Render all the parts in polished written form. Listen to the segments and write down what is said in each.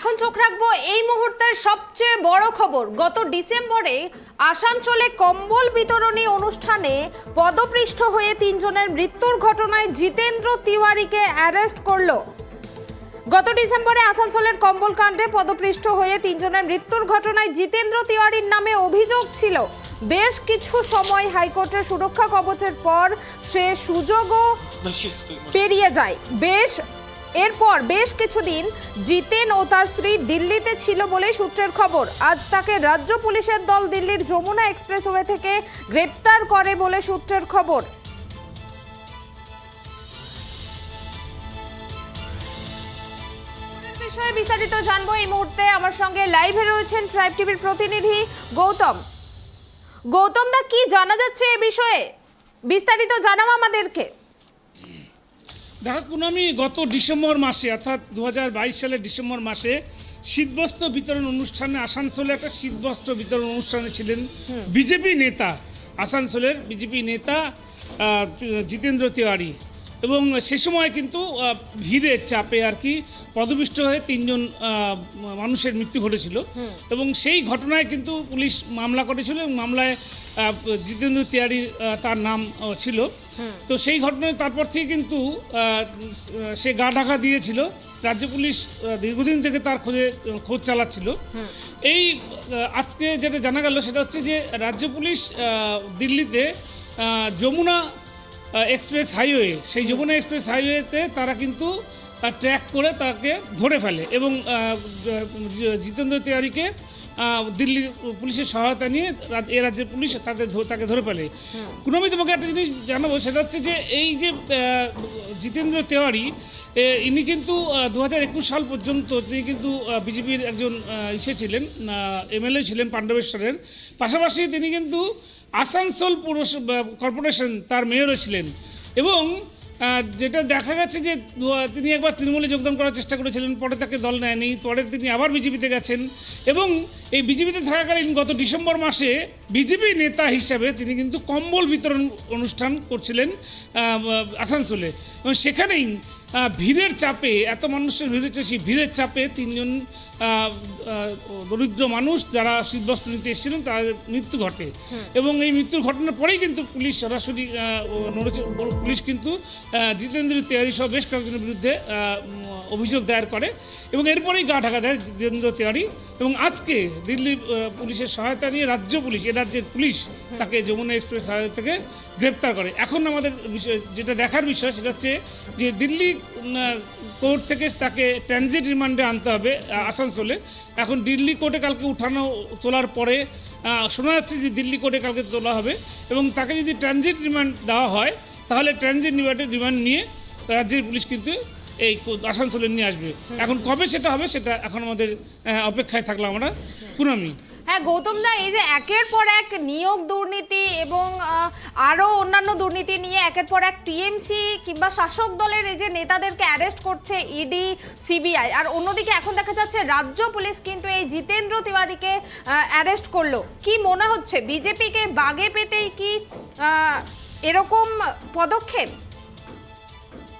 এখন চোখ রাখবো এই মুহূর্তের সবচেয়ে বড় খবর। গত ডিসেম্বরে আসানসোলে কম্বল বিতরণী অনুষ্ঠানে পদপৃষ্ঠ হয়ে 3 জনের মৃত্যুর ঘটনায় জিতেন্দ্র তিওয়ারিকে অ্যারেস্ট করলো। গত ডিসেম্বরে আসানসোলের কম্বল কাণ্ডে পদপৃষ্ঠ হয়ে 3 জনের মৃত্যুর ঘটনায় জিতেন্দ্র তিওয়ারির নামে অভিযোগ ছিল। বেশ কিছু সময় হাইকোর্টের সুরক্ষা কবচের পর সে সুযোগও পেরিয়ে যায়। এরপর বেশ কিছুদিন জিতেন ও তার স্ত্রী দিল্লিতে ছিল বলে সূত্রের খবর। আজ তাকে রাজ্য পুলিশের দল দিল্লির যমুনা এক্সপ্রেসওয়ে থেকে গ্রেপ্তার করে বলে সূত্রের খবর। বিষয়ে বিস্তারিত জানবো এই মুহূর্তে আমার সঙ্গে লাইভে রয়েছেন ট্রাইব টিভির প্রতিনিধি গৌতম। গৌতম দা, কি জানা যাচ্ছে এই বিষয়ে? বিস্তারিত জানাও আমাদেরকে। দেখুন, আমি গত ডিসেম্বর মাসে অর্থাৎ 2022 সালের ডিসেম্বর মাসে শীতবস্ত্র বিতরণ অনুষ্ঠানে আসানসোলে একটা শীতবস্ত্র বিতরণ অনুষ্ঠানে ছিলেন বিজেপি নেতা, আসানসোলের বিজেপি নেতা জিতেন্দ্র তিওয়ারি। এবং সে সময় কিন্তু ভিড়ের চাপে আর কি পদপিষ্ট হয়ে 3 জন মানুষের মৃত্যু ঘটেছিল এবং সেই ঘটনায় কিন্তু পুলিশ মামলা করেছিল এবং মামলায় জিতেন্দ্র তিওয়ারি তার নাম ছিল। তো সেই ঘটনায় তারপর থেকে কিন্তু সে গা ঢাকা দিয়েছিল। রাজ্য পুলিশ দীর্ঘদিন থেকে তার খোঁজ চালাচ্ছিল। এই আজকে যেটা জানা গেল সেটা হচ্ছে যে রাজ্য পুলিশ দিল্লিতে যমুনা এক্সপ্রেস হাইওয়ে, সেই যমুনা এক্সপ্রেস হাইওয়েতে তারা কিন্তু ট্র্যাক করে তাকে ধরে ফেলে এবং জিতেন্দ্র তিওয়ারিকে দিল্লি পুলিশের সহায়তা নিয়ে এ রাজ্যের পুলিশ তাকে ধরে ফেলে। আমি তোমাকে একটা জিনিস জানাবো, সেটা হচ্ছে যে এই যে জিতেন্দ্র তিওয়ারি ইনি কিন্তু 2021 সাল পর্যন্ত তিনি কিন্তু বিজেপির একজন ছিলেন, এমএলএ ছিলেন পাণ্ডবেশ্বরের। পাশাপাশি তিনি কিন্তু আসানসোল কর্পোরেশন তার মেয়রও ছিলেন এবং যেটা দেখা গেছে যে তিনি একবার তৃণমূলে যোগদান করার চেষ্টা করেছিলেন, পরে তাকে দল নেয়নি, পরে তিনি আবার বিজেপিতে গেছেন এবং এই বিজেপিতে থাকাকালীন গত ডিসেম্বর মাসে বিজেপি নেতা হিসাবে তিনি কিন্তু কম্বল বিতরণ অনুষ্ঠান করছিলেন আসানসোলে এবং সেখানেই ভিড়ের চাপে, এত মানুষের ভিড় হচ্ছে, সেই ভিড়ের চাপে 3 জন দরিদ্র মানুষ যারা শীতবস্ত্র নিতে এসেছিলেন তাদের মৃত্যু ঘটে এবং এই মৃত্যুর ঘটনার পরেই কিন্তু পুলিশ সরাসরি পুলিশ কিন্তু জিতেন্দ্র তিওয়ারি সহ বেশ কয়েকজনের বিরুদ্ধে অভিযোগ দায়ের করে এবং এরপরেই গা ঢাকা দেয় জিতেন্দ্র তিওয়ারি এবং আজকে দিল্লি পুলিশের সহায়তা নিয়ে রাজ্য পুলিশ, এ রাজ্যের পুলিশ তাকে যমুনা এক্সপ্রেস হাইওয়ে থেকে গ্রেপ্তার করে। এখন আমাদের বিষয়, যেটা দেখার বিষয় সেটা হচ্ছে যে দিল্লি কোর্ট থেকে তাকে ট্রানজিট রিমান্ডে আনতে হবে আসানসোলে। এখন দিল্লি কোর্টে কালকে তোলার পরে শোনা যাচ্ছে যে দিল্লি কোর্টে কালকে তোলা হবে এবং তাকে যদি ট্রানজিট রিমান্ড দেওয়া হয় তাহলে ট্রানজিট রিমান্ড নিয়ে রাজ্যের পুলিশ কিন্তু এই আসানসোলে নিয়ে আসবে। এখন কবে সেটা হবে সেটা এখন আমাদের অপেক্ষায় থাকলাম আমরা। পুনমি। হ্যাঁ গৌতম দা, এই যে একের পর এক নিয়োগ দুর্নীতি এবং আরও অন্যান্য দুর্নীতি নিয়ে একের পর এক টিএমসি কিংবা শাসক দলের এই যে নেতাদেরকে অ্যারেস্ট করছে ইডি, সিবিআই, আর অন্যদিকে এখন দেখা যাচ্ছে রাজ্য পুলিশ কিন্তু এই জিতেন্দ্র তিওয়ারিকে অ্যারেস্ট করলো। কি মনে হচ্ছে বিজেপিকে বাগে পেতেই কি এরকম পদক্ষেপ?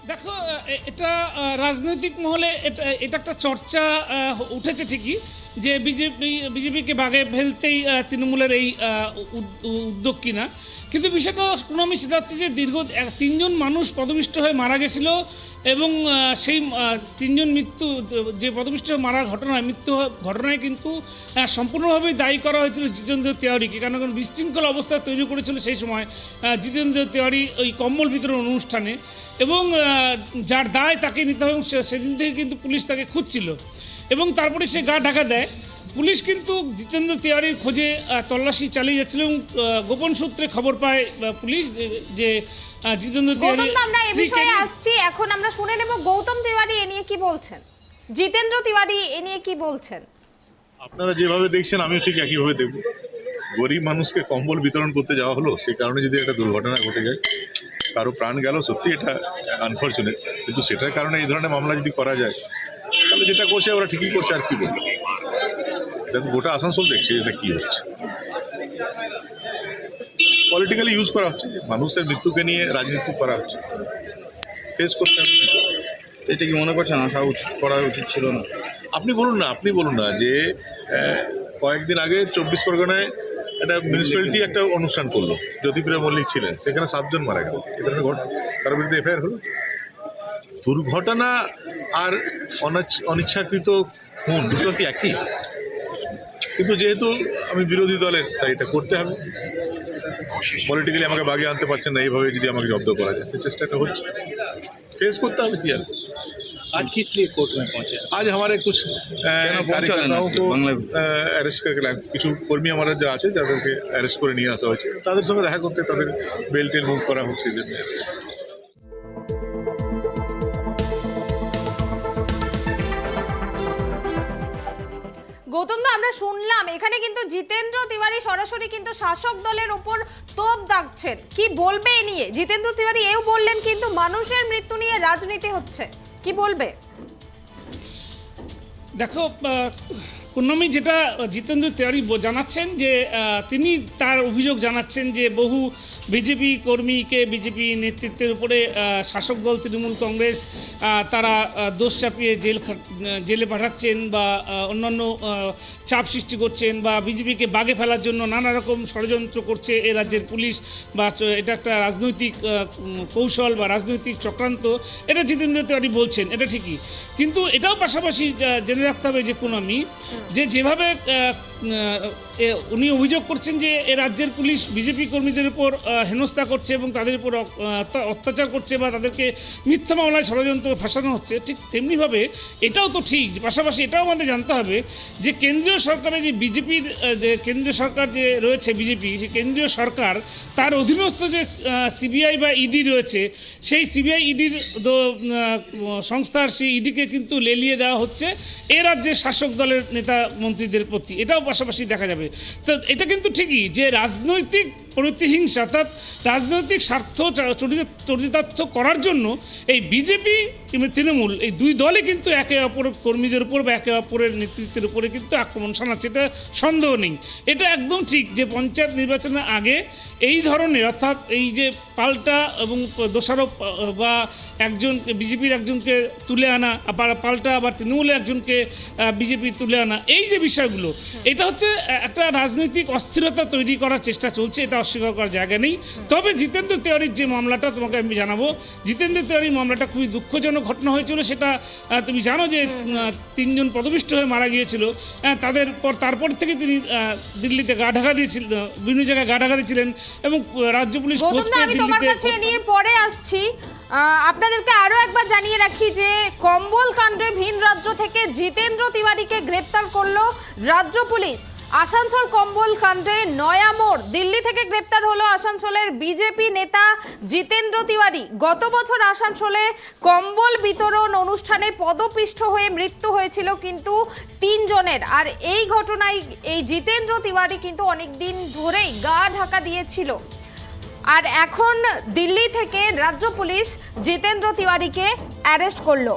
দেখো, এটা রাজনৈতিক মহলে এটা একটা চর্চা উঠেছে ঠিকই যে বিজেপিকে বাগে ফেলতেই তৃণমূলের এই উদ্যোগ কিনা, কিন্তু বিষয়টা আমি সেটা হচ্ছে যে দীর্ঘ 3 জন মানুষ পদপিষ্ট হয়ে মারা গেছিল এবং সেই 3 জন মৃত্যু যে পদপিষ্ট মারার মৃত্যু ঘটনায় কিন্তু সম্পূর্ণভাবেই দায়ী করা হয়েছিল জিতেন্দ্র তিওয়ারিকে, কারণ বিশৃঙ্খল অবস্থা তৈরি করেছিল সেই সময় জিতেন্দ্র তিওয়ারি ওই কম্বল বিতরণ অনুষ্ঠানে এবং যার দায় তাকে নিতে হবে এবং সেদিন থেকে কিন্তু পুলিশ তাকে খুঁজছিল এবং তারপরে সে গা ঢাকা দেয়। পুলিশ কিন্তু জিতেন্দ্র তিওয়ারির খোঁজে তল্লাশি চালিয়ে যাচ্ছিল এবং গোপন সূত্রে খবর পায় পুলিশ যে জিতেন্দ্র তিওয়ারি। আমরা এই বিষয়ে আসছি, এখন আমরা শুনে নেব গৌতম তিওয়ারি এ নিয়ে কি বলছেন, জিতেন্দ্র তিওয়ারি এ নিয়ে কি বলছেন। আপনারা যেভাবে দেখছেন আমিও ঠিক একইভাবে দেখব। গরিব মানুষকে কম্বল বিতরণ করতে যাওয়া হলো, সে কারণে যদি একটা দুর্ঘটনা ঘটে যায়, কারো প্রাণ গেল, সত্যি এটা আনফর্চুনেট, কিন্তু সেটার কারণে এই ধরনের মামলা যদি করা যায় তাহলে যেটা করছে ওরা ঠিকই করছে। আর কি বলবো, এটা তো গোটা আসানসোল দেখছে এটা কি হচ্ছে। পলিটিক্যালি ইউজ করা হচ্ছে, মানুষের মৃত্যুকে নিয়ে রাজনীতি করা হচ্ছে, ফেস করতে হবে। এটা কি মনে করছেন করা উচিত ছিল না? আপনি বলুন না যে কয়েকদিন আগে 24 পরগনায় একটা মিউনিসিপ্যালিটি একটা অনুষ্ঠান করলো, জ্যোতিপ্রিয়া মল্লিক ছিলেন, সেখানে 7 জন মারা গেল। এ ধরনের ঘটনা, তার বিরুদ্ধে এফআইআর হলো। দুর্ঘটনা আর অনিচ্ছাকৃত খুন দুটো কি একই? কিন্তু যেহেতু আমি বিরোধী দলের, তাই এটা করতে হবে। পলিটিক্যালি আমাকে বাগে আনতে পারছেন না, এইভাবে যদি আমাকে জব্দ করা যায়, সে চেষ্টাটা হচ্ছে, ফেস করতে হবে। কি আর आज किस लिए कोर्ट में पहुंचे? आज हमारे कुछ कार्यकर्ताओं को অ্যারেস্ট করে কিছু কর্মী আমাদের যা আছে যাদেরকে অ্যারেস্ট করে নিয়ে আসা হয়েছে, তাদের সঙ্গে দেখা করতে, তাদের বেল টেল মুভ করা হচ্ছে, এই জন্য এসেছে। গৌতম দা, আমরা শুনলাম এখানে কিন্তু জিতেন্দ্র তিওয়ারি সরাসরি কিন্তু শাসক দলের উপর তোপ দাগছেন, কি বলবে এ নিয়ে? জিতেন্দ্র তিওয়ারি এও বললেন কিন্তু মানুষের মৃত্যু নিয়ে রাজনীতি হচ্ছে, কি বলবে? দেখো, পূর্ণমী, যেটা জিতেন্দ্র তিওয়ারি জানাচ্ছেন যে তিনি তার অভিযোগ জানাচ্ছেন যে বহু বিজেপি কর্মীকে বিজেপি নেতৃত্বের উপরে শাসক দল তৃণমূল কংগ্রেস তারা দোষ চাপিয়ে জেলে পাঠাচ্ছেন বা অন্যান্য চাপ সৃষ্টি করছেন বা বিজেপিকে বাগে ফেলার জন্য নানা রকম ষড়যন্ত্র করছে এ রাজ্যের পুলিশ, বা এটা একটা রাজনৈতিক কৌশল বা রাজনৈতিক চক্রান্ত, এটা জিতেন্দ্র তিওয়ারি বলছেন, এটা ঠিকই। কিন্তু এটাও পাশাপাশি জেনে রাখতে হবে যে আমি যেভাবে উনি অভিযোগ করছেন যে এ রাজ্যের পুলিশ বিজেপি কর্মীদের উপর হেনস্থা করছে এবং তাদের উপর অত্যাচার করছে বা তাদেরকে মিথ্যা মামলায় ষড়যন্ত্র ফাঁসানো হচ্ছে, ঠিক তেমনিভাবে এটাও তো ঠিক। পাশাপাশি এটাও আমাদের জানতে হবে যে কেন্দ্রীয় সরকারে যে বিজেপির যে কেন্দ্রীয় সরকার যে রয়েছে বিজেপি, সেই কেন্দ্রীয় সরকার তার অধীনস্থ যে সিবিআই বা ইডি রয়েছে, সেই সিবিআই ইডির সংস্থার সেই ইডিকে কিন্তু লেলিয়ে দেওয়া হচ্ছে এ রাজ্যের শাসক দলের নেতা মন্ত্রীদের প্রতি, এটাও পাশাপাশি দেখা যাবে। তো এটা কিন্তু ঠিকই যে রাজনৈতিক প্রতিহিংসা, অর্থাৎ রাজনৈতিক স্বার্থ চরিতার্থ করার জন্য এই বিজেপি তৃণমূল এই দুই দলে কিন্তু একে অপর কর্মীদের উপর বা একে অপরের নেতৃত্বের উপরে কিন্তু আক্রমণ শানাচ্ছে, এটা সন্দেহ নেই। এটা একদম ঠিক যে পঞ্চায়েত নির্বাচনের আগে এই ধরনের, অর্থাৎ এই যে পাল্টা এবং দোষারোপ বা একজন বিজেপির একজনকে তুলে আনা, আবার পাল্টা আবার তৃণমূলের একজনকে বিজেপি তুলে আনা, এই যে বিষয়গুলো, এটা হচ্ছে একটা রাজনৈতিক অস্থিরতা তৈরি করার চেষ্টা চলছে, এটা অস্বীকার করার জায়গা নেই। তবে জিতেন্দ্র তিওয়ারির যে মামলাটা তোমাকে আমি জানাবো, জিতেন্দ্র তিওয়ারির মামলাটা খুবই দুঃখজনক ঘটনা হয়েছিল। সেটা তুমি জানো যে 3 জন পদপিষ্ট হয়ে মারা গিয়েছিল, তারপর থেকে তিনি দিল্লিতে গা ঢাকা দিয়েছিলেন, বিভিন্ন জায়গায় গা ঢাকা দিয়েছিলেন এবং রাজ্য পুলিশ নিয়ে পরে আসছি। আপনাদেরকে আরো একবার জানিয়ে রাখি যে কম্বল কাণ্ডে ভিন রাজ্য থেকে জিতেন্দ্র তিওয়ারিকে গ্রেপ্তার করলো রাজ্য পুলিশ। আসানসোল কম্বল কাণ্ডে নয়া মোড়, দিল্লি থেকে গ্রেপ্তার হলো আসানসোলের বিজেপি নেতা জিতেন্দ্র তিওয়ারি। গত বছর আসানসোলে কম্বল বিতরণ অনুষ্ঠানে পদপিষ্ট হয়ে মৃত্যু হয়েছিল কিন্তু 3 জনের। আর এই ঘটনায় এই জিতেন্দ্র তিওয়ারি কিন্তু অনেকদিন ধরেই গা ঢাকা দিয়েছিল। আর এখন দিল্লি থেকে রাজ্য পুলিশ জিতেন্দ্র তিওয়ারিকে অ্যারেস্ট করলো।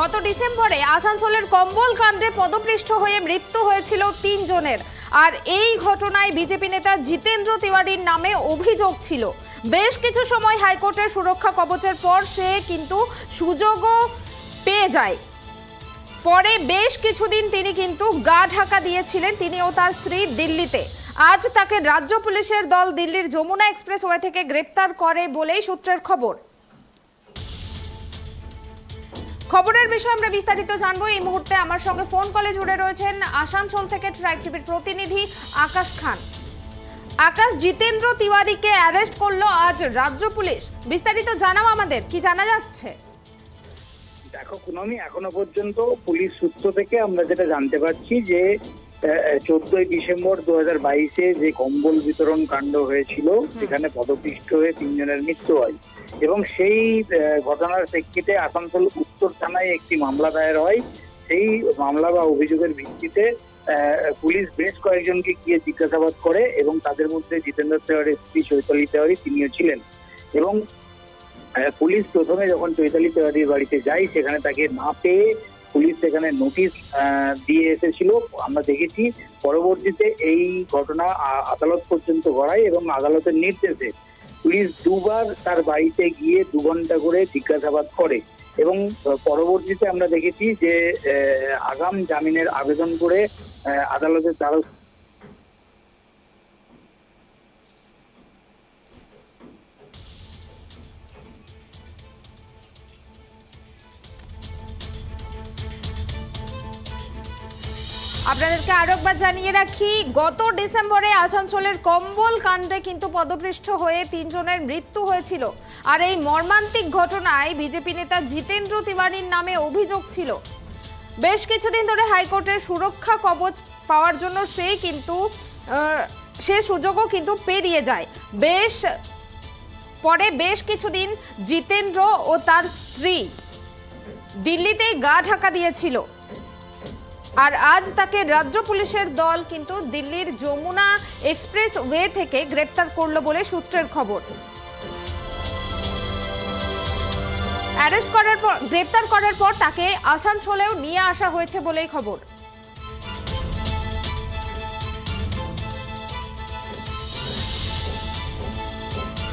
গত ডিসেম্বরে আসানসোলের কম্বল কাণ্ডে পদপৃষ্ঠ হয়ে মৃত্যু হয়েছিল 3 জনের। আর এই ঘটনায় বিজেপি নেতা জিতেন্দ্র তিওয়ারির নামে অভিযোগ ছিল। বেশ কিছু সময় হাইকোর্টের সুরক্ষা কবচের পর সে কিন্তু সুযোগও পেয়ে যায়। পরে বেশ কিছুদিন তিনি কিন্তু গা ঢাকা দিয়েছিলেন, তিনি ও তার স্ত্রী দিল্লিতে। আজ তাকে রাজ্য পুলিশের দল দিল্লির যমুনা এক্সপ্রেসওয়ে থেকে গ্রেপ্তার করে বলেই সূত্রের খবর। খবরের বিষয়ে আমরা বিস্তারিত জানবো। এই মুহূর্তে আমার সঙ্গে ফোন কলে জুড়ে রয়েছেন আসানসোল থেকে ট্রাইব টিভির প্রতিনিধি আকাশ খান। আকাশ, জিতেন্দ্র তিওয়ারিকে অ্যারেস্ট করলো আজ রাজ্য পুলিশ, বিস্তারিত জানাও আমাদের, কি জানা যাচ্ছে? দেখো কুনমি, এখনো পর্যন্ত পুলিশ সূত্র থেকে আমরা যেটা জানতে পারছি যে 14ই ডিসেম্বর 2022-এ যে কম্বল বিতরণ কাণ্ড হয়েছিল সেখানে পদপিষ্ট হয়ে 3 জনের মৃত্যু হয় এবং সেই ঘটনার প্রেক্ষিতে আসানসোল উত্তর থানায় একটি মামলা দায়ের হয় সেই মামলা বা অভিযোগের ভিত্তিতে পুলিশ বেশ কয়েকজনকে গিয়ে জিজ্ঞাসাবাদ করে এবং তাদের মধ্যে জিতেন্দ্র তেওয়ারির স্ত্রী চৈতালি তেওয়ারি তিনিও ছিলেন। এবং পুলিশ প্রথমে যখন চৈতালি তেওয়ারির বাড়িতে যায় সেখানে তাকে না পেয়ে পুলিশ সেখানে নোটিশ দিয়ে এসেছিল। আমরা দেখেছি পরবর্তীতে এই ঘটনা আদালত পর্যন্ত গড়ায় এবং আদালতের নির্দেশে পুলিশ দুবার তার বাড়িতে গিয়ে 2 ঘন্টা করে জিজ্ঞাসাবাদ করে এবং পরবর্তীতে আমরা দেখেছি যে আগাম জামিনের আবেদন করে আদালতের দ্বারস্থ আপনাদেরকে আরো একবার জানিয়ে রাখি, গত ডিসেম্বরে আসানসোলের কম্বল কাণ্ডে কিন্তু পদপৃষ্ঠ হয়ে 3 জনের মৃত্যু হয়েছিল। আর এই মর্মান্তিক ঘটনায় বিজেপি নেতা জিতেন্দ্র তিওয়ারির নামে অভিযোগ ছিল। বেশ কিছুদিন ধরে হাইকোর্টের সুরক্ষা কবচ পাওয়ার জন্য সে সুযোগও কিন্তু পেরিয়ে যায়। বেশ কিছুদিন জিতেন্দ্র ও তার স্ত্রী দিল্লিতে গা ঢাকা দিয়েছিল। আর আজ তাকে রাজ্য পুলিশের দল কিন্তু দিল্লির যমুনা এক্সপ্রেস ওয়ে থেকে গ্রেপ্তার করলো বলে সূত্রের খবর। গ্রেপ্তার করার পর তাকে আসানসোলেও নিয়ে আসা হয়েছে বলেই খবর।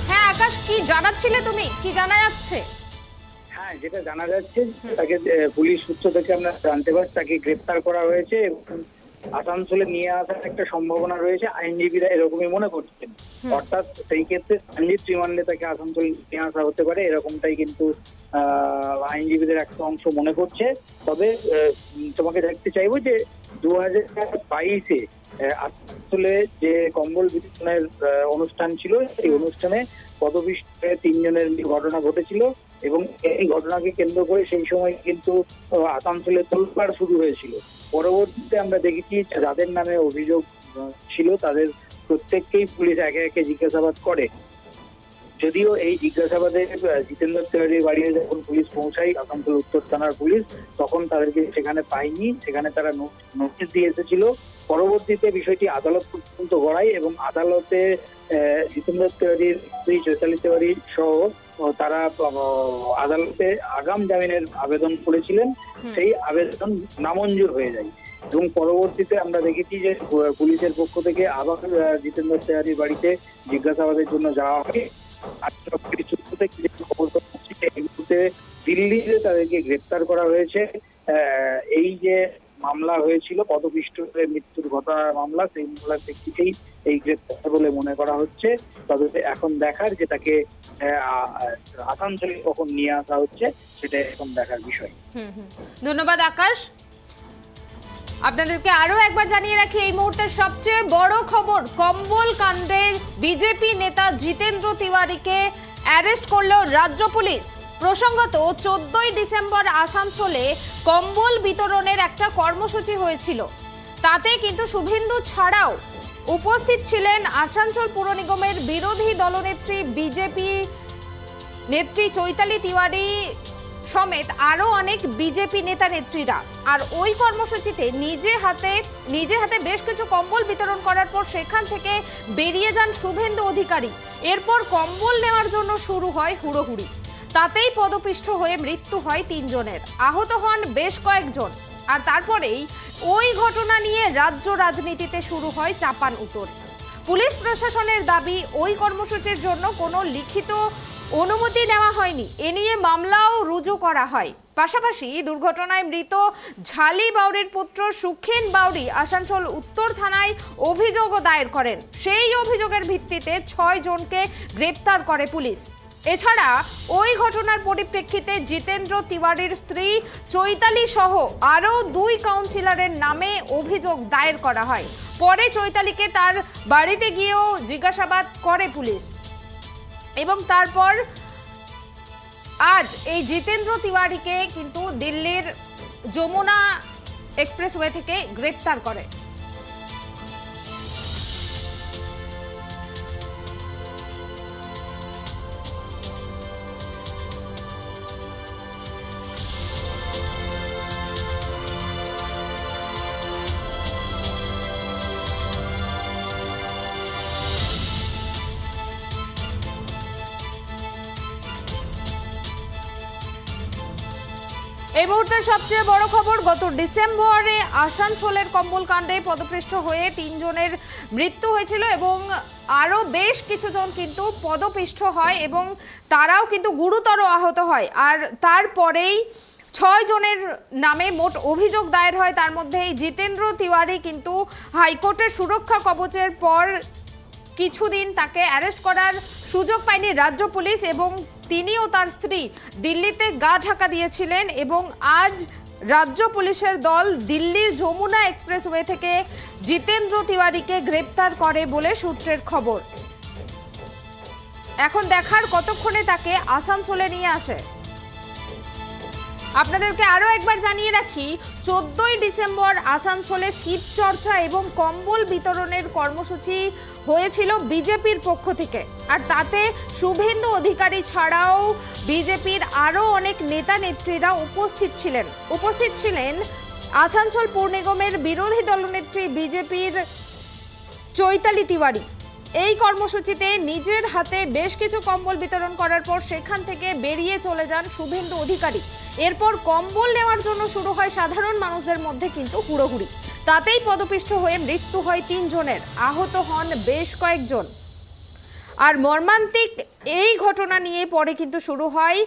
হ্যাঁ আকাশ, কি জানাচ্ছিলে তুমি? কি জানা যাচ্ছে? হ্যাঁ, যেটা জানা যাচ্ছে তাকে পুলিশ সূত্র থেকে আমরা জানতে পারছি তাকে গ্রেপ্তার করা হয়েছে এবং আসানসোলে নিয়ে আসার একটা সম্ভাবনা রয়েছে, আইনজীবীরা এরকমই মনে করছেন। অর্থাৎ সেই ক্ষেত্রে ট্রানজিট রিমান্ডে তাকে আসানসোল নিয়ে আসা হতে পারে, এরকমটাই কিন্তু আইনজীবীদের একটা অংশ মনে করছে। তবে তোমাকে দেখতে চাইবো যে 2022-এ আসানসোলে যে কম্বল বিতরণের অনুষ্ঠান ছিল সেই অনুষ্ঠানে পদপিষ্টে 3 জনের ঘটনা ঘটেছিল এবং এই ঘটনাকে কেন্দ্র করে সেই সময় কিন্তু আসানসোলে তোলপাড় শুরু হয়েছিল। পরবর্তীতে আমরা দেখেছি যাদের নামে অভিযোগ ছিল তাদের প্রত্যেককেই পুলিশ একে একে জিজ্ঞাসাবাদ করে। যদিও এই জিজ্ঞাসাবাদে জিতেন্দ্র তেওয়ারির বাড়িতে যখন পুলিশ পৌঁছায় আসানসোল উত্তর থানার পুলিশ, তখন তাদেরকে সেখানে পায়নি, সেখানে তারা নোটিশ দিয়ে এসেছিল। পরবর্তীতে বিষয়টি আদালত পর্যন্ত গড়ায় এবং আদালতে জিতেন্দ্র তেওয়ারির স্ত্রী চৈতালি তেওয়ারি সহ তারা আদালতে আগাম জামিনের আবেদন করেছিলেন, সেই আবেদন নামঞ্জুর হয়ে যায় এবং পরবর্তীতে আমরা দেখেছি যে পুলিশের পক্ষ থেকে আবার জিতেন্দ্র তেওয়ারির বাড়িতে জিজ্ঞাসাবাদের জন্য যাওয়া হয়। খবর পাচ্ছি এই মুহূর্তে দিল্লিতে তাদেরকে গ্রেপ্তার করা হয়েছে। এই যে মামলা হয়েছিল পদপিষ্ট মৃত্যুর ঘটনার মামলা, সেই মামলার প্রেক্ষিতেই এই গ্রেপ্তার বলে মনে করা হচ্ছে। তবে এখন দেখার যে তাকে আসানসোলে কখন নিয়ে আসা হচ্ছে সেটা এখন দেখার বিষয়। ধন্যবাদ আকাশ। আপনাদেরকে আরো একবার জানিয়ে রাখি, এই মুহূর্তের সবচেয়ে বড় খবর, কম্বল কাণ্ডে বিজেপি নেতা জিতেন্দ্র তিওয়ারিকে অ্যারেস্ট করল রাজ্য পুলিশ। প্রসঙ্গত 14ই ডিসেম্বর আসানসোলে কম্বল বিতরণের একটা কর্মসূচি হয়েছিল। তাতে কিন্তু শুভেন্দু ছাড়াও উপস্থিত ছিলেন আসানসোল পুর নিগমের বিরোধী দলনেত্রী বিজেপি নেত্রী চৈতালি তিওয়ারি সমেত আরো অনেক বিজেপি নেতা নেত্রীরা। আর ওই কর্মসূচিতে নিজে হাতে বেশ কিছু কম্বল বিতরণ করার পর সেখান থেকে বেরিয়ে যান শুভেন্দু অধিকারী। এরপর কম্বল নেওয়ার জন্য শুরু হয় হুড়োহুড়ি। তাতেই পদপিষ্ট হয়ে মৃত্যু হয় 3 জনের, আহত হন বেশ কয়েকজন। আর তারপরেই ওই ঘটনা নিয়ে রাজ্য রাজনীতিতে শুরু হয় চাপান উত্তর। পুলিশ প্রশাসনের দাবি ওই কর্মসূচির জন্য কোনো লিখিত অনুমতি নেওয়া হয়নি, এ নিয়ে মামলাও রুজু করা হয়। পাশাপাশি দুর্ঘটনায় মৃত ঝালি বাউরির পুত্র সুখেন বাউরি আসানসোল উত্তর থানায় অভিযোগও দায়ের করেন। সেই অভিযোগের ভিত্তিতে 6 জনকে গ্রেপ্তার করে পুলিশ। এছাড়া ওই ঘটনার পরিপ্রেক্ষিতে জিতেন্দ্র তিওয়ারির স্ত্রী চৈতালি সহ আরও 2 কাউন্সিলরের নামে অভিযোগ দায়ের করা হয়। পরে চৈতালিকে তার বাড়িতে গিয়েও জিজ্ঞাসাবাদ করে পুলিশ এবং তারপর আজ এই জিতেন্দ্র তিওয়ারিকে কিন্তু দিল্লির যমুনা এক্সপ্রেসওয়ে থেকে গ্রেপ্তার করে। এই মুহূর্তের সবচেয়ে বড় খবর, গত ডিসেম্বরে আসানসোলের কম্বল কাণ্ডে পদপৃষ্ঠ হয়ে 3 জনের মৃত্যু হয়েছিল এবং আরও বেশ কিছু জন কিন্তু পদপিষ্ঠ হয় এবং তারাও কিন্তু গুরুতর আহত হয়। আর তারপরেই 6 জনের নামে মোট অভিযোগ দায়ের হয়। তার মধ্যে এই জিতেন্দ্র তিওয়ারি কিন্তু হাইকোর্টের সুরক্ষা কবচের পর কিছুদিন তাকে অ্যারেস্ট করার সুযোগ পায়নি রাজ্য পুলিশ এবং তিনি ও তার স্ত্রী দিল্লিতে গা ঢাকা দিয়েছিলেন এবং আজ রাজ্য পুলিশের দল দিল্লির যমুনা এক্সপ্রেসওয়ে থেকে জিতেন্দ্র তিওয়ারিকে গ্রেপ্তার করে বলে সূত্রের খবর। এখন দেখার কতক্ষণে তাকে আসানসোলে নিয়ে আসে। আপনাদেরকে আরও একবার জানিয়ে রাখি, 14ই ডিসেম্বর আসানসোলে শীত চর্চা এবং কম্বল বিতরণের কর্মসূচি হয়েছিল বিজেপির পক্ষ থেকে। আর তাতে শুভেন্দু অধিকারী ছাড়াও বিজেপির আরও অনেক নেতা নেত্রীরা উপস্থিত ছিলেন আসানসোল পুর নিগমের বিরোধী দলনেত্রী বিজেপির চৈতালি তিওয়ারি। এই কর্মসূচিতে নিজের হাতে বেশ কিছু কম্বল বিতরণ করার পর সেখান থেকে বেরিয়ে চলে যান শুভেন্দু অধিকারী। এরপর কম্বল নেওয়ার জন্য শুরু হয় সাধারণ মানুষদের মধ্যে কিন্তু হুড়োহুড়ি। তাতেই পদপিষ্ঠ হয়ে মৃত্যু হয় 3 জনের, আহত হন বেশ কয়েকজন। আর মর্মান্তিক এই ঘটনা নিয়ে পরে কিন্তু শুরু হয়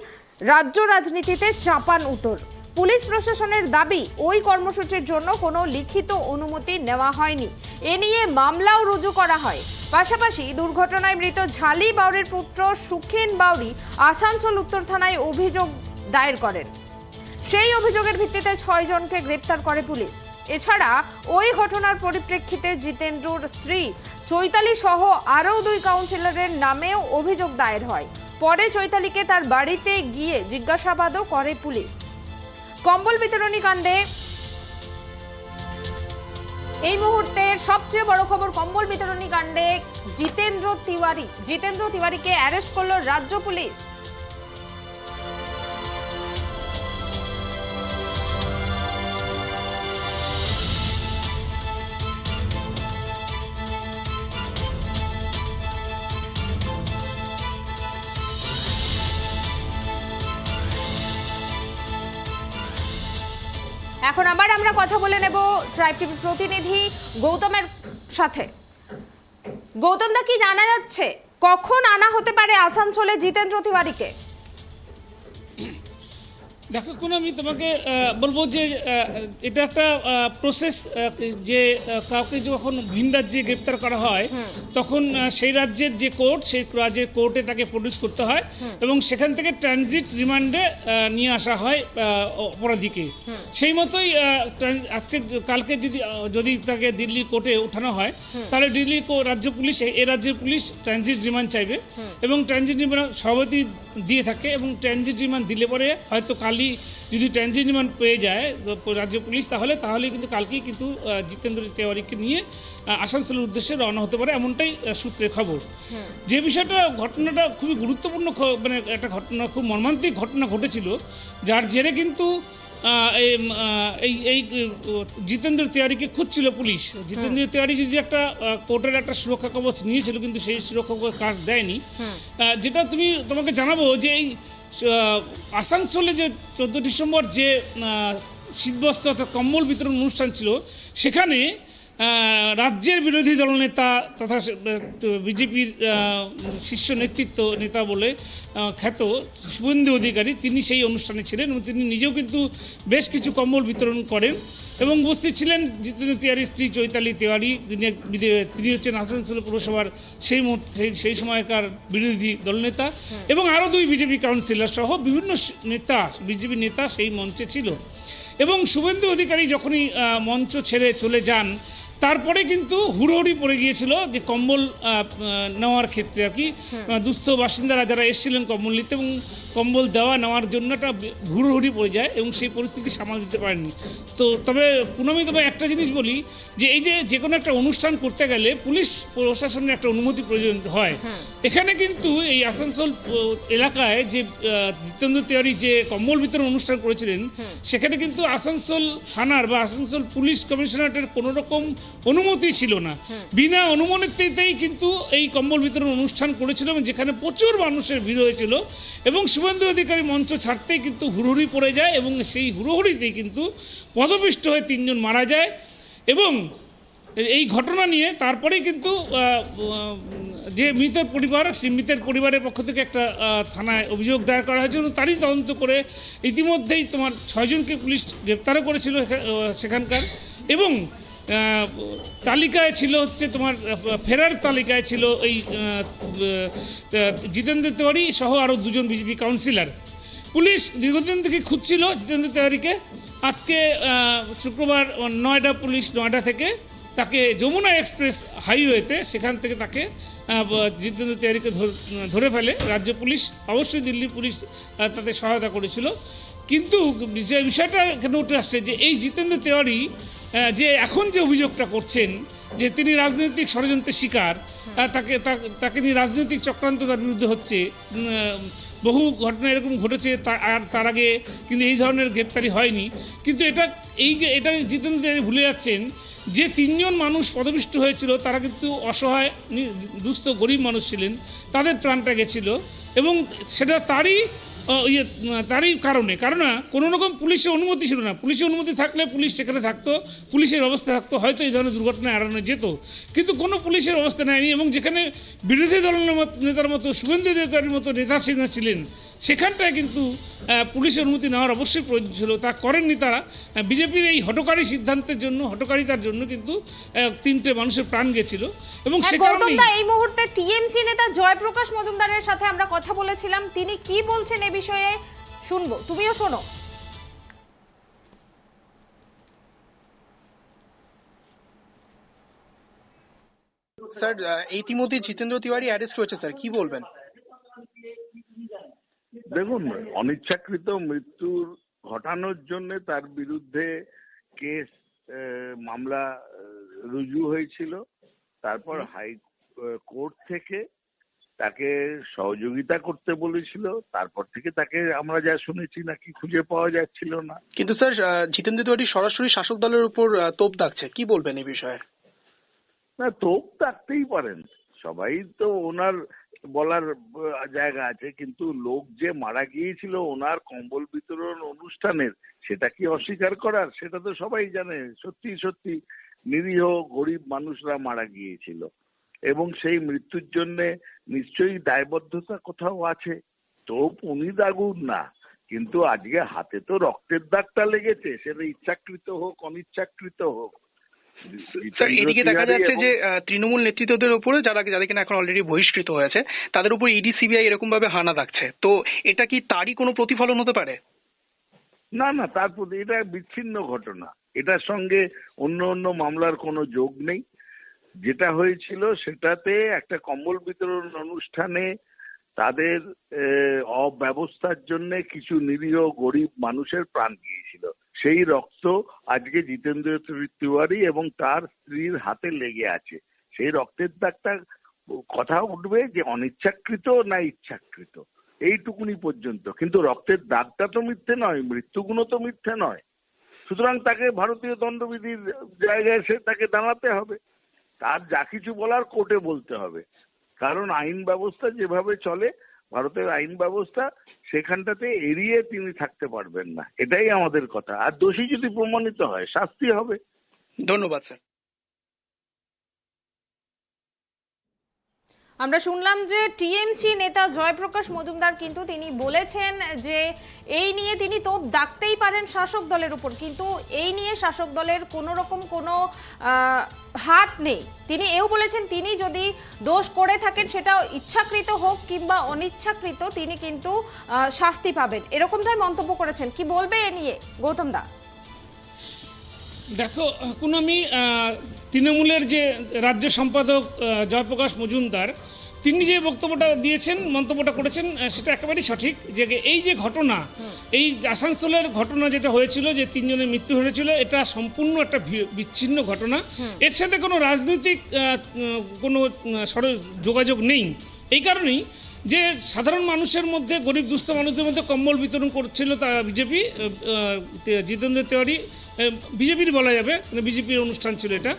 রাজ্য রাজনীতিতে চাপান উত্তর। পুলিশ প্রশাসনের দাবি ওই কর্মসূচির জন্য কোনো লিখিত অনুমতি নেওয়া হয়নি। এ নিয়ে মামলাও রুজু করা হয়। পাশাপাশি দুর্ঘটনায় মৃত ঝালি বাউরির পুত্র সুখেন বাউরি আসানসোল উত্তর থানায় অভিযোগ দায়ের করেন। সেই অভিযোগের ভিত্তিতে 6 জনকে গ্রেপ্তার করে পুলিশ। এছাড়া ওই ঘটনার পরিপ্রেক্ষিতে জিতেন্দ্রর স্ত্রী চৈতালি সহ আরও 2 কাউন্সিলরের নামেও অভিযোগ দায়ের হয়। পরে চৈতালিকে তার বাড়িতে গিয়ে জিজ্ঞাসাবাদও করে পুলিশ। কম্বল বিতরণী কাণ্ডে এই মুহূর্তের সবচেয়ে বড় খবর, কম্বল বিতরণী কাণ্ডে জিতেন্দ্র তিওয়ারিকে অ্যারেস্ট করলো রাজ্য পুলিশ। এখন আবার আমরা কথা বলে নেব ট্রাইব টিভির প্রতিনিধি গৌতমের সাথে। গৌতম দা, কি জানা যাচ্ছে কখন আনা হতে পারে আসানসোলে জিতেন্দ্র তিওয়ারিকে? দেখো, আমি তোমাকে বলবো যে এটা একটা প্রসেস, যে কাউকে যখন ভিন রাজ্যে গ্রেপ্তার করা হয় তখন সেই রাজ্যের যে কোর্ট, সেই রাজ্যের কোর্টে তাকে প্রডিউস করতে হয় এবং সেখান থেকে ট্রানজিট রিমান্ডে নিয়ে আসা হয় অপরাধীকে। সেই মতোই কালকে যদি তাকে দিল্লি কোর্টে ওঠানো হয় তাহলে দিল্লি রাজ্য পুলিশ, এই রাজ্যের পুলিশ ট্রানজিট রিমান্ড চাইবে এবং ট্রানজিট রিমান্ড সভাপতি দিয়ে থাকে এবং ট্রানজিট রিমান্ড দিলে পরে হয়তো কালই যদি ট্রানজিট রিমান্ড পেয়ে যায় রাজ্য পুলিশ তাহলে কিন্তু কালকেই কিন্তু জিতেন্দ্র তিওয়ারিকে নিয়ে আসানসোলের উদ্দেশ্যে রওনা হতে পারে, এমনটাই সূত্রে খবর। যে ঘটনাটা খুবই গুরুত্বপূর্ণ, মানে একটা ঘটনা, খুব মর্মান্তিক ঘটনা ঘটেছিল, যার জেরে কিন্তু এই জিতেন্দ্র তিওয়ারিকে খুঁজছিল পুলিশ। জিতেন্দ্র তিওয়ারি যদি একটা কোর্টের একটা সুরক্ষা কবচ নিয়েছিল কিন্তু সেই সুরক্ষা কবচ কাজ দেয়নি। যেটা তোমাকে জানাবো যে এই আসানসোলে যে 14 ডিসেম্বর যে শীতবস্ত্র অর্থাৎ কম্বল বিতরণ অনুষ্ঠান ছিল, সেখানে রাজ্যের বিরোধী দলনেতা তথা বিজেপির শীর্ষ নেতা বলে খ্যাত শুভেন্দু অধিকারী, তিনি সেই অনুষ্ঠানে ছিলেন এবং তিনি নিজেও কিন্তু বেশ কিছু কম্বল বিতরণ করেন এবং উপস্থিত ছিলেন জিতেন্দ্র তিওয়ারির স্ত্রী চৈতালি তিওয়ারি। তিনি হচ্ছেন আসানসোল পুরসভার সেই সময়কার বিরোধী দলনেতা এবং আরও 2 বিজেপি কাউন্সিলর সহ বিভিন্ন বিজেপি নেতা সেই মঞ্চে ছিল। এবং শুভেন্দু অধিকারী যখনই মঞ্চ ছেড়ে চলে যান তারপরে কিন্তু হুড়োহুড়ি পড়ে গিয়েছিল যে কম্বল নেওয়ার ক্ষেত্রে আর কি, দুস্থ বাসিন্দারা যারা এসেছিলেন কম্বল নিতে এবং কম্বল নেওয়ার জন্য একটা হুড়োহুড়ি পড়ে যায় এবং সেই পরিস্থিতি সামাল দিতে পারেনি। তবে একটা জিনিস বলি যে এই যে কোনো একটা অনুষ্ঠান করতে গেলে পুলিশ প্রশাসনের একটা অনুমতি প্রয়োজন হয়। এখানে কিন্তু এই আসানসোল এলাকায় যে জিতেন্দ্র তিওয়ারি যে কম্বল বিতরণ অনুষ্ঠান করেছিলেন সেখানে কিন্তু আসানসোল থানার বা আসানসোল পুলিশ কমিশনারেটের কোনো রকম অনুমতি ছিল না। বিনা অনুমতিতেই কিন্তু এই কম্বল বিতরণ অনুষ্ঠান করেছিল এবং যেখানে প্রচুর মানুষের ভিড় হয়েছিল এবং শুভেন্দু অধিকারী মঞ্চ ছাড়তেই কিন্তু হুড়োহুড়ি পড়ে যায় এবং সেই হুড়োহুড়িতেই কিন্তু পদপিষ্ট হয়ে 3 জন মারা যায়। এবং এই ঘটনা নিয়ে তারপরেই কিন্তু যে মৃতের পরিবার, সেই মৃতের পরিবারের পক্ষ থেকে একটা থানায় অভিযোগ দায়ের করা হয়েছে এবং তারই তদন্ত করে ইতিমধ্যেই তোমার 6 জনকে পুলিশ গ্রেপ্তারও করেছিল সেখানকার। এবং তালিকায় ছিল হচ্ছে তোমার ফেরার তালিকায় ছিল এই জিতেন্দ্র তিওয়ারি সহ আরও 2 জন বিজেপি কাউন্সিলর। পুলিশ দীর্ঘদিন থেকে খুঁজছিল জিতেন্দ্র তিওয়ারিকে। আজকে শুক্রবার নয়ডা থেকে তাকে যমুনা এক্সপ্রেস হাইওয়েতে সেখান থেকে তাকে জিতেন্দ্র তিওয়ারিকে ধরে ফেলে রাজ্য পুলিশ। অবশ্যই দিল্লি পুলিশ তাতে সহায়তা করেছিল। কিন্তু যে বিষয়টা এখানে উঠে আসছে যে এই জিতেন্দ্র তিওয়ারি যে এখন যে অভিযোগটা করছেন যে তিনি রাজনৈতিক ষড়যন্ত্রের শিকার, তাকে নিয়ে রাজনৈতিক চক্রান্ত তার বিরুদ্ধে হচ্ছে। বহু ঘটনা এরকম ঘটেছে আর তার আগে কিন্তু এই ধরনের গ্রেপ্তারি হয়নি। কিন্তু এটা জিতেন্দ্র তিওয়ারি ভুলে যাচ্ছেন যে 3 জন মানুষ পদপিষ্ট হয়েছিল তারা কিন্তু অসহায় দুস্থ গরিব মানুষ ছিলেন, তাদের প্রাণটা গেছিল এবং সেটা তারই কারণে। কারণ কোনো রকম পুলিশের অনুমতি ছিল না। পুলিশের অনুমতি থাকলে পুলিশ সেখানে থাকতো, পুলিশের ব্যবস্থা থাকতো, হয়তো এই ধরনের দুর্ঘটনা এড়ানো যেত। কিন্তু কোনো পুলিশের ব্যবস্থা নেয়নি এবং যেখানে বিরোধী দলের নেতার মতো শুভেন্দু অধিকারীর মতো নেতা ছিলেন সেখানটায় কিন্তু পুলিশের অনুমতি নেওয়ার অবশ্যই প্রয়োজন ছিল। তা করেননি তারা। বিজেপির এই হটকারিতার জন্য কিন্তু 3টে মানুষের প্রাণ গেছিল। এবং এই মুহূর্তে টিএমসি নেতা জয়প্রকাশ মজুমদারের সাথে আমরা কথা বলেছিলাম, তিনি কি বলছেন এ বিষয়ে শুনবো, তুমিও শোনো। স্যার, ইতিমধ্যে জিতেন্দ্র তিওয়ারি অ্যারেস্ট হয়েছে, স্যার কি বলবেন? দেখুন, অনিচ্ছাকৃত মৃত্যুর ঘটানোর জন্য তার বিরুদ্ধে কেস মামলা রুজু হয়েছিল। তারপর হাইকোর্ট থেকে তাকে সহযোগিতা করতে বলেছিল। তারপর থেকে তাকে আমরা যা শুনেছি নাকি খুঁজে পাওয়া যাচ্ছিল না। কিন্তু স্যার, জিতেন্দ্র তিওয়ারি সরাসরি শাসক দলের উপর তোপ দাগছে, কি বলবেন এই বিষয়ে? না, তোপ দাগতেই পারেন, সবাই তো ওনার বলার জায়গা আছে, কিন্তু লোক যে মারা গিয়েছিল ওনার কম্বল বিতরণ অনুষ্ঠানের, সেটা কি অস্বীকার করার? সেটা তো সবাই জানে। সত্যি সত্যি নিরীহ গরিব মানুষরা মারা গিয়েছিল এবং সেই মৃত্যুর জন্য নিশ্চয়ই দায়বদ্ধতা কোথাও আছে। তোপ উনি দাগুন না, কিন্তু আজকে হাতে তো রক্তের দাগটা লেগেছে, সেটা ইচ্ছাকৃত হোক অনিচ্ছাকৃত হোক। স্যার, এদিকে দেখা যাচ্ছে যে তৃণমূল নেতৃত্বদের উপরে যারা কিনা এখন অলরেডি বহিষ্কৃত হয়েছে তাদের উপর ইডি সিবিআই এরকম ভাবে হানা দাগছে, তো এটা কি তারই কোনো প্রতিফলন হতে পারে? না, তার প্রতি এটা বিচ্ছিন্ন ঘটনা, এটার সঙ্গে অন্য মামলার কোনো যোগ নেই। যেটা হয়েছিল সেটাতে একটা কম্বল বিতরণ অনুষ্ঠানে তাদের অব্যবস্থার জন্য কিছু নিরীহ গরিব মানুষের প্রাণ গিয়েছিল। সেই রক্ত আজকে জিতেন্দ্র তিওয়ারি এবং তার স্ত্রীর হাতে লেগে আছে। সেই রক্তের দাগটা কথা উঠবে যে অনিচ্ছাকৃত না ইচ্ছাকৃত, এইটুকুনি পর্যন্ত। কিন্তু রক্তের দাগটা তো মিথ্যে নয়, মৃত্যুগুলো তো মিথ্যে নয়। সুতরাং তাকে ভারতীয় দণ্ডবিধির জায়গায় তাকে দাঁড়াতে হবে। তার যা কিছু বলার কোর্টে বলতে হবে, কারণ আইন ব্যবস্থা যেভাবে চলে, ভারতের আইন ব্যবস্থা, সেখানটাতে এড়িয়ে তিনি থাকতে পারবেন না। এটাই আমাদের কথা। আর দোষী যদি প্রমাণিত হয় শাস্তি হবে। ধন্যবাদ স্যার। আমরা শুনলাম যে টিএমসি নেতা জয়প্রকাশ মজুমদার কিন্তু তিনি বলেছেন যে এই নিয়ে তিনি তোপ দাগতেই পারেন শাসক দলের উপর, কিন্তু এই নিয়ে শাসক দলের কোনো রকম কোনো হাত নেই। তিনি এও বলেছেন তিনি যদি দোষ করে থাকেন সেটা ইচ্ছাকৃত হোক কিংবা অনিচ্ছাকৃত, তিনি কিন্তু শাস্তি পাবেন, এরকমটাই মন্তব্য করেছেন। কি বলবে এ নিয়ে গৌতম দা? দেখো, আমি তৃণমূলের যে রাজ্য সম্পাদক জয়প্রকাশ মজুমদার, তিনি যে বক্তব্যটা দিয়েছেন, মন্তব্যটা করেছেন, সেটা একেবারেই সঠিক। যে এই যে ঘটনা, এই আসানসোলের ঘটনা যেটা হয়েছিল, যে 3 জনের মৃত্যু হয়েছিল, এটা সম্পূর্ণ একটা বিচ্ছিন্ন ঘটনা। এর সাথে কোনো রাজনৈতিক কোনো যোগাযোগ নেই। এই কারণেই যে সাধারণ মানুষের মধ্যে, গরিব দুস্থ মানুষদের মধ্যে কম্বল বিতরণ করছিল তা বিজেপি, জিতেন্দ্র তিওয়ারি বিজেপির বলা যাবে, বিজেপির অনুষ্ঠান ছিল এটা,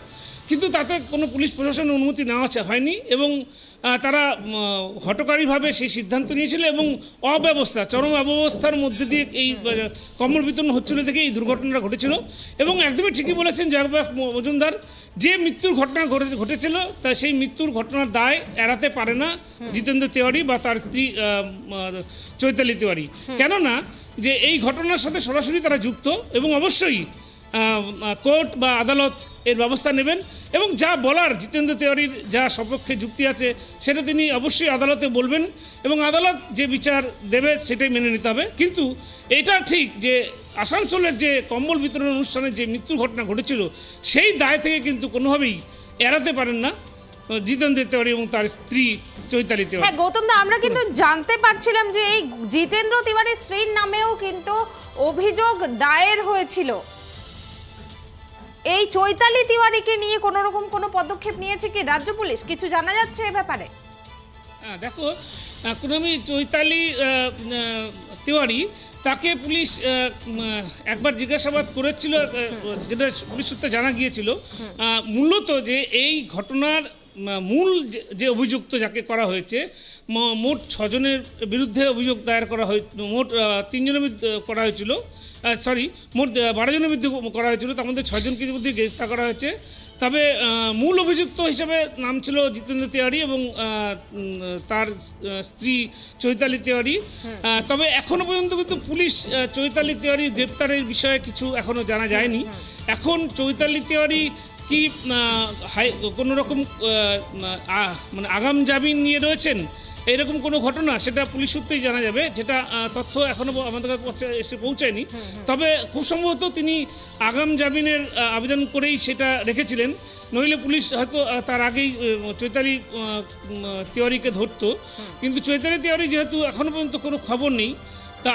কিন্তু তাতে কোনো পুলিশ প্রশাসনের অনুমতি নেওয়া হয়নি এবং তারা হঠকারীভাবে সেই সিদ্ধান্ত নিয়েছিল এবং অব্যবস্থা, চরম অব্যবস্থার মধ্যে দিয়ে এই কম্বল বিতরণ হচ্ছিল থেকে এই দুর্ঘটনাটা ঘটেছিল। এবং একদমই ঠিকই বলেছেন জয়প্রকাশ মজুমদার, যে মৃত্যুর ঘটনা ঘটেছিল তা সেই মৃত্যুর ঘটনার দায় এড়াতে পারে না জিতেন্দ্র তিওয়ারি বা তার স্ত্রী চৈতালি তিওয়ারি। কেননা যে এই ঘটনার সাথে সরাসরি তারা যুক্ত এবং অবশ্যই কোর্ট বা আদালত এর ব্যবস্থা নেবেন এবং যা বলার জিতেন্দ্র তিওয়ারির যা সপক্ষে যুক্তি আছে সেটা তিনি অবশ্যই আদালতে বলবেন এবং আদালত যে বিচার দেবে সেটাই মেনে নিতে হবে। কিন্তু এটা ঠিক যে আসানসোলের যে কম্বল বিতরণ অনুষ্ঠানে যে মৃত্যুর ঘটনা ঘটেছিল সেই দায় থেকে কিন্তু কোনোভাবেই এড়াতে পারেন না জিতেন্দ্র তিওয়ারি এবং তার স্ত্রী চৈতালি তিওয়ারি। হ্যাঁ গৌতম দা, আমরা কিন্তু জানতে পারছিলাম যে এই জিতেন্দ্র তিওয়ারির স্ত্রীর নামেও কিন্তু অভিযোগ দায়ের হয়েছিল। এই চৈতালি তিওয়ারিকে নিয়ে কোনো রকম কোনো পদক্ষেপ নিয়েছে কি রাজ্য পুলিশ? কিছু জানা যাচ্ছে এ ব্যাপারে? দেখো, কুনামি চৈতালি তিওয়ারি তাকে পুলিশ একবার জিজ্ঞাসাবাদ করেছিল, যেটা পুলিশ সূত্রে জানা গিয়েছিল মূলত যে এই ঘটনার মূল যে অভিযুক্ত যাকে করা হয়েছে, মোট 6 জনের বিরুদ্ধে অভিযোগ দায়ের করা হয়ে, মোট 3 জনের বিরুদ্ধে করা হয়েছিল, মোট 12 জনের বিরুদ্ধে করা হয়েছিল, তার মধ্যে 6 জনকে মধ্যে গ্রেফতার করা হয়েছে। তবে মূল অভিযুক্ত হিসেবে নাম ছিল জিতেন্দ্র তিওয়ারি এবং তার স্ত্রী চৈতালি তিওয়ারি। তবে এখনও পর্যন্ত কিন্তু পুলিশ চৈতালি তিওয়ারির গ্রেপ্তারের বিষয়ে কিছু এখনও জানা যায়নি। এখন চৈতালি তিওয়ারি কি কোনো রকম মানে আগাম জামিন নিয়ে রয়েছেন এইরকম কোনো ঘটনা, সেটা পুলিশ সূত্রেই জানা যাবে, যেটা তথ্য এখনও আমাদের কাছে এসে পৌঁছায়নি। তবে খুব সম্ভবত তিনি আগাম জামিনের আবেদন করেই সেটা রেখেছিলেন, নইলে পুলিশ হয়তো তার আগেই চৈতালি তিওয়ারিকে ধরতো। কিন্তু চৈতালি তিওয়ারি যেহেতু এখনও পর্যন্ত কোনো খবর নেই, তা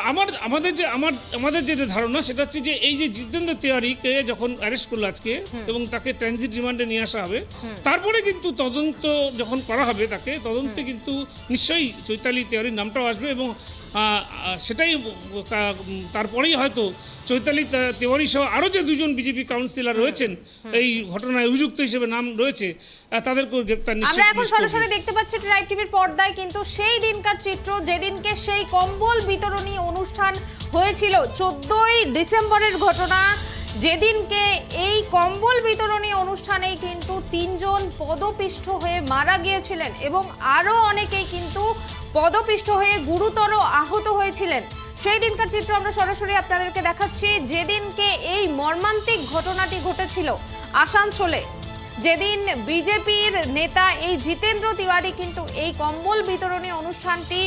আমাদের যে ধারণা সেটা হচ্ছে যে এই যে জিতেন্দ্র তিওয়ারিকে যখন অ্যারেস্ট করলো আজকে এবং তাকে ট্রানজিট রিমান্ডে নিয়ে আসা হবে, তারপরে কিন্তু তদন্ত যখন করা হবে তাকে তদন্তে কিন্তু নিশ্চয়ই চৈতালি তিওয়ারির নামটাও আসবে এবং সেটাই তারপরেই হয়তো চৈতালি তিওয়ারি সহ আরও যে 2 জন বিজেপি কাউন্সিলর রয়েছেন এই ঘটনায় অভিযুক্ত হিসেবে নাম রয়েছে তাদেরকে গ্রেপ্তার নিশ্চয়ই। আমরা এখন সরাসরি দেখতে পাচ্ছি ট্রাইব টিভির পর্দায় কিন্তু সেই দিনকার চিত্র যেদিনকে সেই কম্বল বিতরণী অনুষ্ঠান হয়েছিল, 14ই ডিসেম্বরের ঘটনা, যেদিনকে এই কম্বল বিতরণী অনুষ্ঠানেই কিন্তু 3 জন পদপিষ্ট হয়ে মারা গিয়েছিলেন এবং আরও অনেকেই কিন্তু পদপিষ্ট হয়ে গুরুতর আহত হয়েছিলেন। সেই দিনকার চিত্র আমরা সরাসরি আপনাদেরকে দেখাচ্ছি, যেদিনকে এই মর্মান্তিক ঘটনাটি ঘটেছিল আসানসোলে, যেদিন বিজেপির নেতা এই জিতেন্দ্র তিওয়ারি কিন্তু এই কম্বল বিতরণী অনুষ্ঠানটি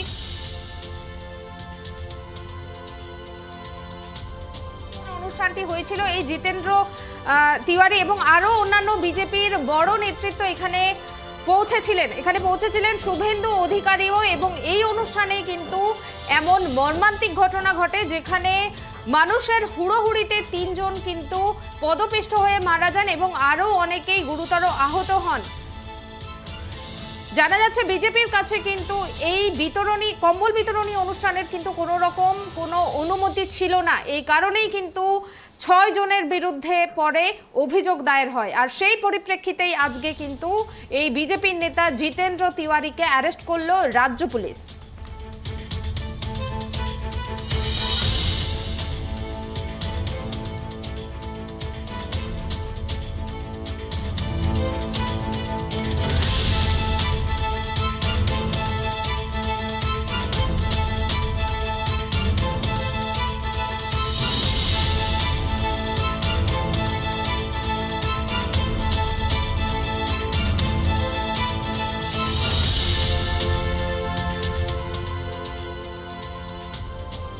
হয়েছিল। এই জিতেন্দ্র তিওয়ারি এবং আরো অন্যান্য বিজেপির বড় নেতৃত্ব এখানে পৌঁছেছিলেন শুভেন্দু অধিকারীও, এবং এই অনুষ্ঠানে কিন্তু এমন মর্মান্তিক ঘটনা ঘটে যেখানে মানুষের হুড়োহুড়িতে 3 জন কিন্তু পদপিষ্ট হয়ে মারা যান এবং আরো অনেকেই গুরুতর আহত হন। জানা যাচ্ছে বিজেপির কাছে কিন্তু এই কম্বল বিতরণী অনুষ্ঠানের কিন্তু কোনো রকম কোনো অনুমতি ছিল না, এই কারণেই কিন্তু 6 জনের বিরুদ্ধে পরে অভিযোগ দায়ের হয়। আর সেই পরিপ্রেক্ষিতেই আজকে কিন্তু এই বিজেপির নেতা জিতেন্দ্র তিওয়ারিকে অ্যারেস্ট করলো রাজ্য পুলিশ।